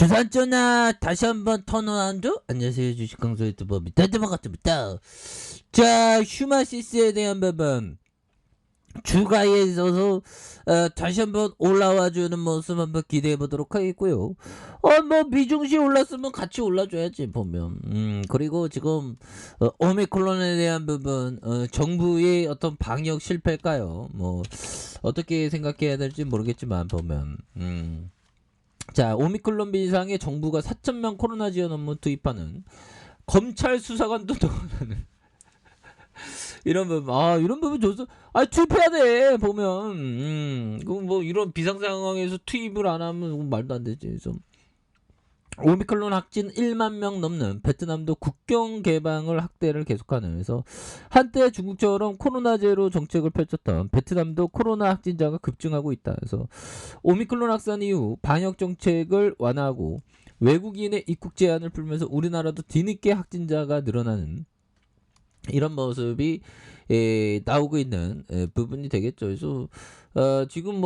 주산전화 다시 한번 턴어라운드. 안녕하세요, 주식강사 유튜버 미타드마 같습니다. 자, 슈마시스에 대한 부분 주가에 있어서 다시 한번 올라와주는 모습 한번 기대해 보도록 하겠고요. 뭐 미중시 올랐으면 같이 올라줘야지 보면. 그리고 지금 오미크론에 대한 부분 정부의 어떤 방역 실패일까요? 뭐 어떻게 생각해야 될지 모르겠지만 보면. 자, 오미클론 비상에 정부가 4,000명 코로나 지원 업무 투입하는 검찰 수사관도 동원하는 이런 부분, 이런 부분 좋소. 투입해야 돼 보면. 뭐 이런 비상 상황에서 투입을 안 하면 말도 안 되지. 그래서 오미클론 확진 1만 명 넘는 베트남도 국경 개방을 확대를 계속하는. 그래서 한때 중국처럼 코로나 제로 정책을 펼쳤던 베트남도 코로나 확진자가 급증하고 있다. 그래서 오미클론 확산 이후 방역 정책을 완화하고 외국인의 입국 제한을 풀면서 우리나라도 뒤늦게 확진자가 늘어나는 이런 모습이 나오고 있는 부분이 되겠죠. 그래서 지금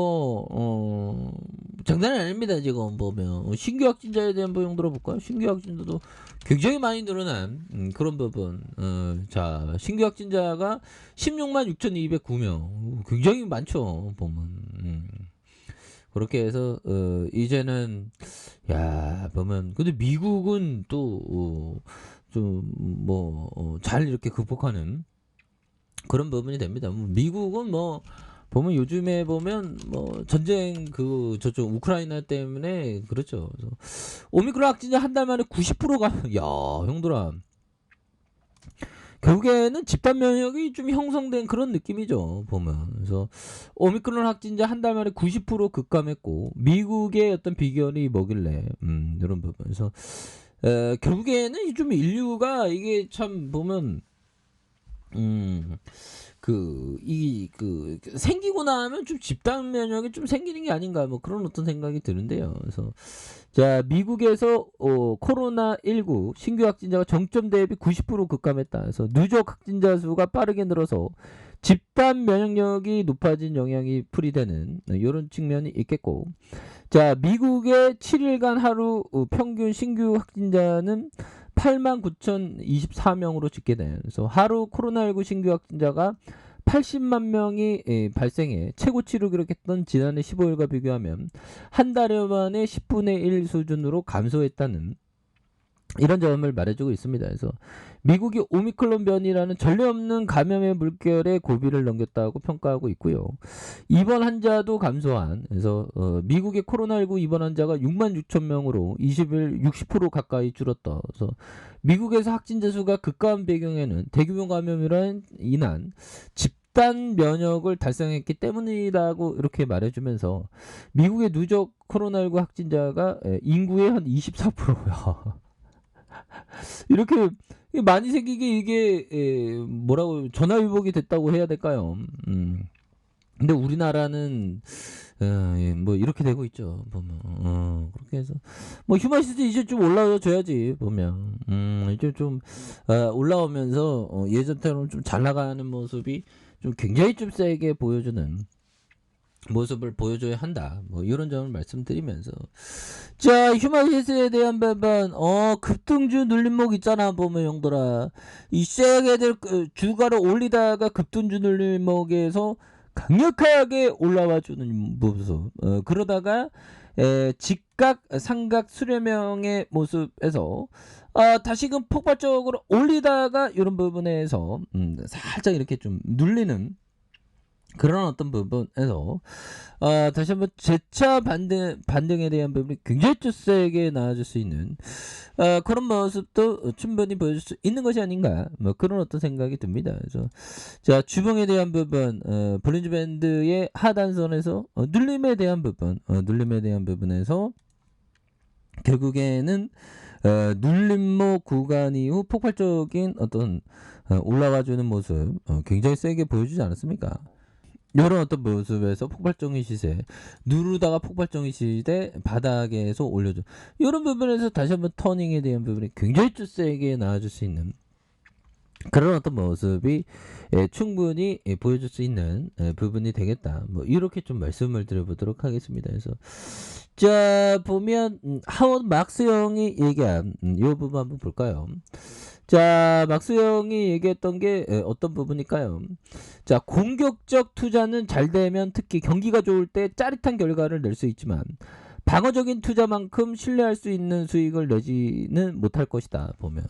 장난이 아닙니다. 지금 보면 신규 확진자에 대한 내용 들어볼까요? 신규 확진자도 굉장히 많이 늘어난 그런 부분. 자, 신규 확진자가 16만 6,209명, 굉장히 많죠. 보면. 그렇게 해서 이제는 보면 근데 미국은 또 잘 이렇게 극복하는 그런 부분이 됩니다. 미국은 보면 요즘에 보면 전쟁 저쪽 우크라이나 때문에 그렇죠. 그래서 오미크론 확진자 한 달 만에 90%가 형들아, 결국에는 집단 면역이 좀 형성된 그런 느낌이죠 보면. 그래서 오미크론 확진자 한 달 만에 90% 급감했고 미국의 어떤 비결이 뭐길래 이런 부분에서 결국에는 좀 인류가 이게 참 보면 생기고 나면 좀 집단 면역이 좀 생기는 게 아닌가 그런 어떤 생각이 드는데요. 그래서 자, 미국에서 코로나19 신규 확진자가 정점 대비 90% 급감했다. 그래서 누적 확진자 수가 빠르게 늘어서 집단 면역력이 높아진 영향이 풀이되는 이런 측면이 있겠고, 자, 미국의 7일간 하루 평균 신규 확진자는 89,024명으로 집계된. 그래서 하루 코로나19 신규 확진자가 80만 명이 발생해 최고치를 기록했던 지난해 15일과 비교하면 한 달여 만에 10분의 1 수준으로 감소했다는 이런 점을 말해주고 있습니다. 그래서 미국이 오미클론 변이라는 전례 없는 감염의 물결에 고비를 넘겼다고 평가하고 있고요. 입원 환자도 감소한. 그래서 미국의 코로나19 입원 환자가 6만 6천 명으로 20일 60% 가까이 줄었다. 그래서 미국에서 확진자 수가 급감한 배경에는 대규모 감염으로 인한 집단 면역을 달성했기 때문이라고 이렇게 말해주면서 미국의 누적 코로나19 확진자가 인구의 한 24%야. 이렇게 많이 생기게 이게 뭐라고 전화위복이 됐다고 해야 될까요? 근데 우리나라는 이렇게 되고 있죠 보면. 그렇게 해서 휴마시스 이제 좀 올라줘야지 보면. 이제 좀 올라오면서 예전처럼 좀 잘 나가는 모습이 좀 굉장히 좀 세게 보여주는 모습을 보여줘야 한다. 이런 점을 말씀드리면서, 자, 휴마시스에 대한 부분 급등주 눌림목 있잖아 보면 형들아. 이 세게들 주가를 올리다가 급등주 눌림목에서 강력하게 올라와주는 모습. 그러다가 직각 삼각 수렴형의 모습에서 다시금 폭발적으로 올리다가 이런 부분에서 살짝 이렇게 좀 눌리는 그런 어떤 부분에서 다시 한번 재차 반등에 대한 부분이 굉장히 좀 세게 나아질 수 있는 그런 모습도 충분히 보여줄 수 있는 것이 아닌가 그런 어떤 생각이 듭니다. 그래서 자, 주봉에 대한 부분, 볼린저 밴드의 하단선에서 눌림에 대한 부분에서 결국에는 눌림목 구간 이후 폭발적인 어떤 올라와주는 모습 굉장히 세게 보여주지 않았습니까? 이런 어떤 모습에서 폭발적인 시세, 누르다가 폭발적인 시세 바닥에서 올려줘. 이런 부분에서 다시 한번 터닝에 대한 부분이 굉장히 좀 세게 나와줄 수 있는 그런 어떤 모습이 충분히 보여줄 수 있는 부분이 되겠다. 뭐 이렇게 좀 말씀을 드려보도록 하겠습니다. 그래서 자 보면 하워드 막스 형이 얘기한 이 부분 한번 볼까요? 자 막스 형이 얘기했던 게 어떤 부분일까요? 자 공격적 투자는 잘 되면 특히 경기가 좋을 때 짜릿한 결과를 낼 수 있지만 방어적인 투자만큼 신뢰할 수 있는 수익을 내지는 못할 것이다. 보면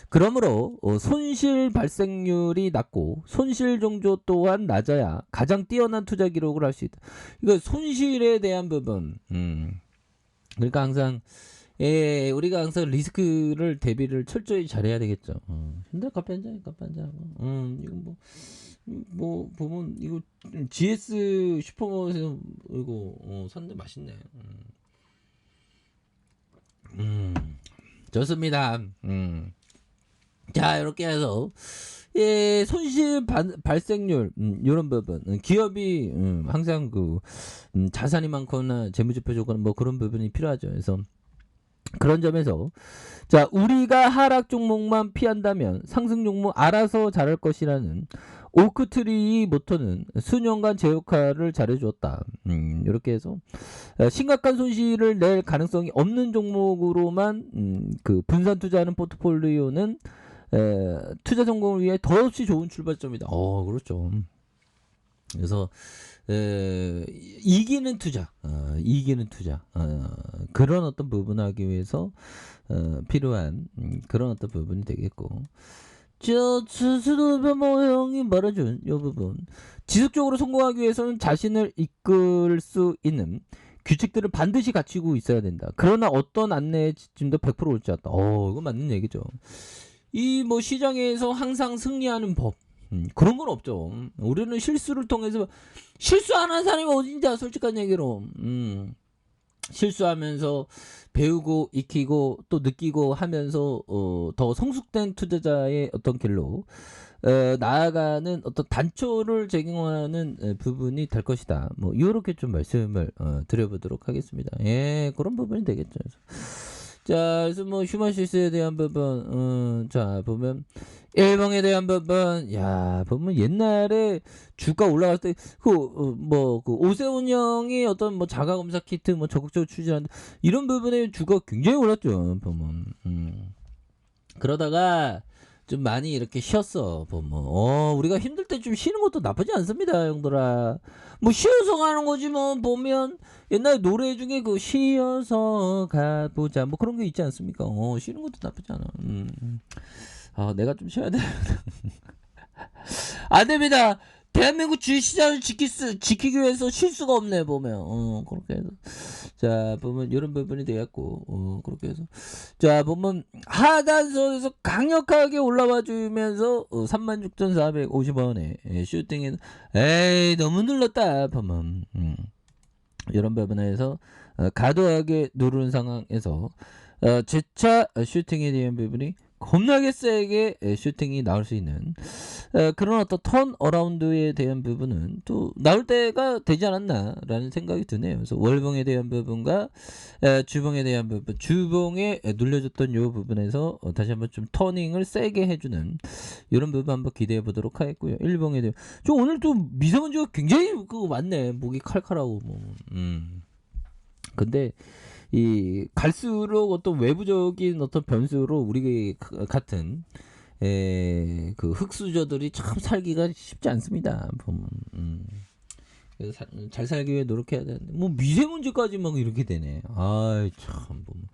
그러므로 손실 발생률이 낮고 손실 종조 또한 낮아야 가장 뛰어난 투자 기록을 할 수 있다. 이거 손실에 대한 부분. 그러니까 항상 우리가 항상 리스크를 대비를 철저히 잘해야 되겠죠. 근데 커피 한 잔, 커피 한 잔. 이거 뭐 보면 이거 GS 슈퍼마켓에서 이거 샀는데 맛있네. 좋습니다. 자 이렇게 해서 손실 발생률 이런 부분 기업이 항상 그 자산이 많거나 재무제표 조건 뭐 그런 부분이 필요하죠. 그래서 그런 점에서 자 우리가 하락 종목만 피한다면 상승 종목 알아서 잘할 것이라는 오크트리의 모토는 수년간 제 역할을 잘해주었다. 이렇게 해서 심각한 손실을 낼 가능성이 없는 종목으로만 그 분산 투자하는 포트폴리오는 투자 성공을 위해 더없이 좋은 출발점이다. 그렇죠. 그래서 이기는 투자, 그런 어떤 부분을 하기 위해서 필요한 그런 어떤 부분이 되겠고, 스스로 형이 말해준 이 부분, 지속적으로 성공하기 위해서는 자신을 이끌 수 있는 규칙들을 반드시 갖추고 있어야 된다. 그러나 어떤 안내의 지침도 100% 옳지 않다. 이거 맞는 얘기죠. 이 뭐 시장에서 항상 승리하는 법. 그런 건 없죠. 우리는 실수를 통해서 실수 안 한 사람이 어딘지 솔직한 얘기로 실수하면서 배우고 익히고 또 느끼고 하면서 더 성숙된 투자자의 어떤 길로 나아가는 어떤 단초를 제공하는 부분이 될 것이다. 뭐 이렇게 좀 말씀을 드려보도록 하겠습니다. 그런 부분이 되겠죠. 자, 그래서 뭐 휴먼 실수에 대한 부분, 자 보면 일봉에 대한 부분, 보면 옛날에 주가 올라갈 때 그 오세훈 형이 어떤 뭐 자가 검사 키트 뭐 적극적으로 추진한다 이런 부분에 주가 굉장히 올랐죠. 보면 그러다가 좀 많이 이렇게 쉬었어. 보면 우리가 힘들 때 좀 쉬는 것도 나쁘지 않습니다, 형들아. 뭐 쉬어서 가는 거지 뭐. 보면 옛날 노래 중에 그 쉬어서 가보자 뭐 그런 게 있지 않습니까? 쉬는 것도 나쁘지 않아. 내가 좀 쉬어야 돼. 안 됩니다. 대한민국 주식시장을 지키기 위해서 쉴 수가 없네. 보면 그렇게 해서 자 보면 이런 부분이 되었고 그렇게 해서 자 보면 하단선에서 강력하게 올라와 주면서 36,450원에 슈팅에서 에이 너무 눌렀다. 보면 이런 부분에서 과도하게 누르는 상황에서 재차 슈팅에 대한 부분이 겁나게 세게 슈팅이 나올 수 있는 그런 어떤 턴 어라운드에 대한 부분은 또 나올 때가 되지 않았나라는 생각이 드네요. 그래서 월봉에 대한 부분과 주봉에 대한 부분, 주봉에 눌려줬던 이 부분에서 다시 한번 좀 터닝을 세게 해주는 이런 부분 한번 기대해 보도록 하겠고요. 일봉에 대한 저 오늘 또 미세먼지가 굉장히 많네. 목이 칼칼하고 뭐. 근데 이 갈수록 어떤 외부적인 어떤 변수로 우리 같은 그 흑수저들이 참 살기가 쉽지 않습니다. 보면 그래서 잘 살기 위해 노력해야 되는데 뭐 미세먼지까지 막 이렇게 되네. 아이 참 보면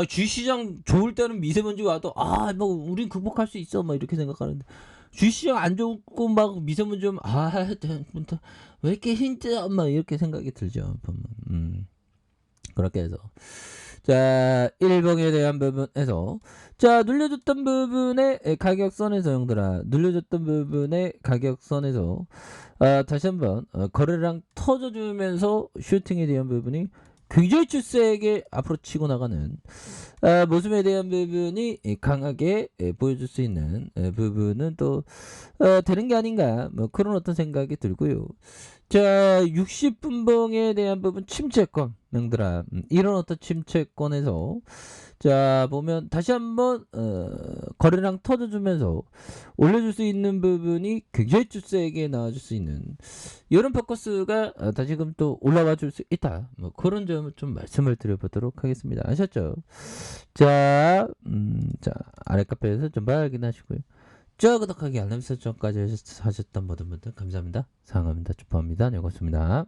주시장 좋을 때는 미세먼지 와도 뭐 우린 극복할 수 있어 막 이렇게 생각하는데 주시장 안 좋고 막 미세먼지 좀 왜 이렇게 힘들어 막 이렇게 생각이 들죠. 보면 그렇게 해서 자 일봉에 대한 부분에서 자 눌려줬던 부분의 가격선에서 형들아 눌려줬던 부분의 가격선에서 다시 한번 거래량 터져주면서 슈팅에 대한 부분이 굉장히 세게 앞으로 치고 나가는 모습에 대한 부분이 강하게 보여줄 수 있는 부분은 또 되는 게 아닌가 뭐 그런 어떤 생각이 들고요. 자, 60분봉에 대한 부분 침체권, 명들아. 이런 어떤 침체권에서 자, 보면 다시 한번 거래량 터져주면서 올려줄 수 있는 부분이 굉장히 좀 세게 나와줄 수 있는 이런 포커스가 다시금 또 올라와 줄 수 있다. 뭐 그런 점을 좀 말씀을 드려보도록 하겠습니다. 아셨죠? 자, 자 아래 카페에서 좀 확인하시고요. 저 구독하기 알람 설정까지 하셨던 모든 분들 감사합니다. 사랑합니다. 축복합니다. 네, 고맙습니다.